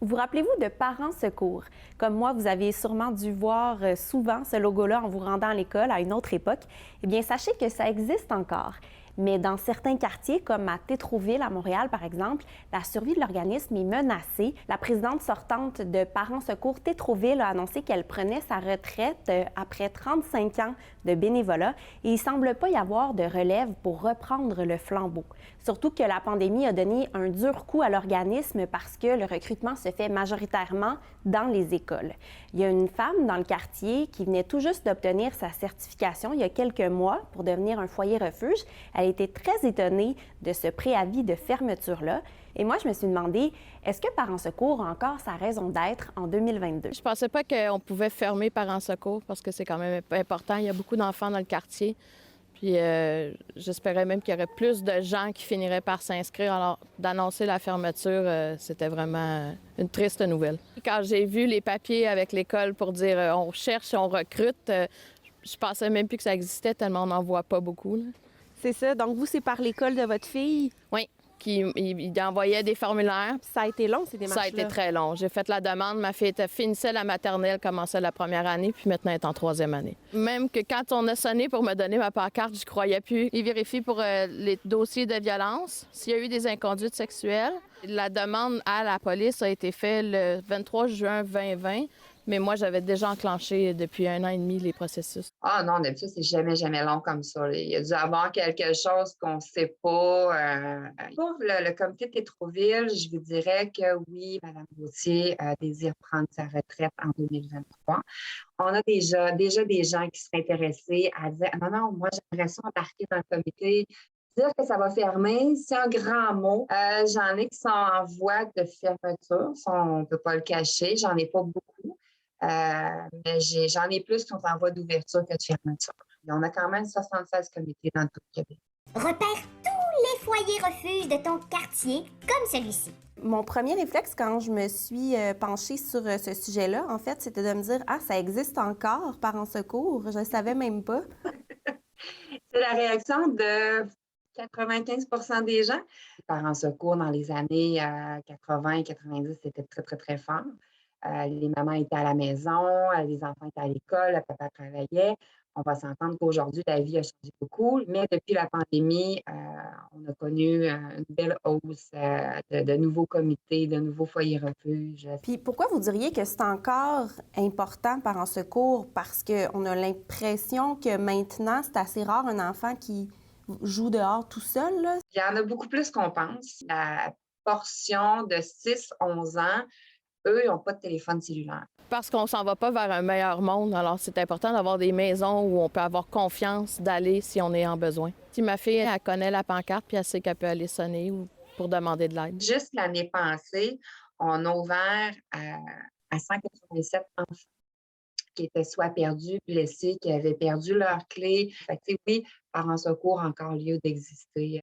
Vous rappelez-vous de Parents Secours? Comme moi, vous avez sûrement dû voir souvent ce logo-là en vous rendant à l'école à une autre époque. Eh bien, sachez que ça existe encore. Mais dans certains quartiers, comme à Tétroville, à Montréal, par exemple, la survie de l'organisme est menacée. La présidente sortante de Parents Secours Tétroville a annoncé qu'elle prenait sa retraite après 35 ans de bénévolat et il ne semble pas y avoir de relève pour reprendre le flambeau. Surtout que la pandémie a donné un dur coup à l'organisme parce que le recrutement se fait majoritairement dans les écoles. Il y a une femme dans le quartier qui venait tout juste d'obtenir sa certification il y a quelques mois pour devenir un foyer refuge. Elle était très étonnée de ce préavis de fermeture-là. Et moi, je me suis demandé, est-ce que Parents Secours a encore sa raison d'être en 2022? Je pensais pas qu'on pouvait fermer Parents Secours parce que c'est quand même important. Il y a beaucoup d'enfants dans le quartier. Puis j'espérais même qu'il y aurait plus de gens qui finiraient par s'inscrire. Alors, d'annoncer la fermeture, c'était vraiment une triste nouvelle. Quand j'ai vu les papiers avec l'école pour dire on cherche, on recrute, je pensais même plus que ça existait tellement on n'en voit pas beaucoup, là. C'est ça. Donc, vous, c'est par l'école de votre fille? Oui, il envoyait des formulaires. Ça a été long, ces Ça a démarches-là? été très long. J'ai fait la demande. Ma fille finissait la maternelle, commençait la première année, puis maintenant elle est en troisième année. Même que quand on a sonné pour me donner ma pancarte, je croyais plus. Ils vérifient pour les dossiers de violence, s'il y a eu des inconduites sexuelles. La demande à la police a été faite le 23 juin 2020, mais moi, j'avais déjà enclenché depuis 1 an et demi les processus. Ah non, d'habitude, c'est jamais, jamais long comme ça, là. Il y a dû avoir quelque chose qu'on ne sait pas. Pour le comité Tétroville, je vous dirais que oui, Mme Gauthier désire prendre sa retraite en 2023. On a déjà des gens qui seraient intéressés à dire non, non, moi, j'aimerais ça embarquer dans le comité. Dire que ça va fermer, c'est un grand mot. J'en ai qui sont en voie de fermeture, ça, on ne peut pas le cacher. J'en ai pas beaucoup. Mais j'en ai plus qui sont en voie d'ouverture que de fermeture. Et on a quand même 76 comités dans tout le Québec. Repère tous les foyers refuges de ton quartier, comme celui-ci. Mon premier réflexe quand je me suis penchée sur ce sujet-là, en fait, c'était de me dire, ah, ça existe encore, Parents Secours. Je ne savais même pas. C'est la réaction de 95 des gens. Parents secours dans les années 80 et 90, c'était très, très, très fort. Les mamans étaient à la maison, les enfants étaient à l'école, le papa travaillait. On va s'entendre qu'aujourd'hui, la vie a changé beaucoup, mais depuis la pandémie, on a connu une belle hausse de nouveaux comités, de nouveaux foyers refuges. Puis pourquoi vous diriez que c'est encore important Parents Secours? Parce qu'on a l'impression que maintenant, c'est assez rare un enfant qui joue dehors tout seul, là. Il y en a beaucoup plus qu'on pense. La portion de 6-11 ans, eux, ils n'ont pas de téléphone cellulaire. Parce qu'on s'en va pas vers un meilleur monde, alors c'est important d'avoir des maisons où on peut avoir confiance d'aller si on est en besoin. Si ma fille, elle connaît la pancarte puis elle sait qu'elle peut aller sonner ou pour demander de l'aide. Juste l'année passée, on a ouvert à 187 enfants qui étaient soit perdus, blessés, qui avaient perdu leurs clés. Fait que, oui, Parents Secours a encore lieu d'exister.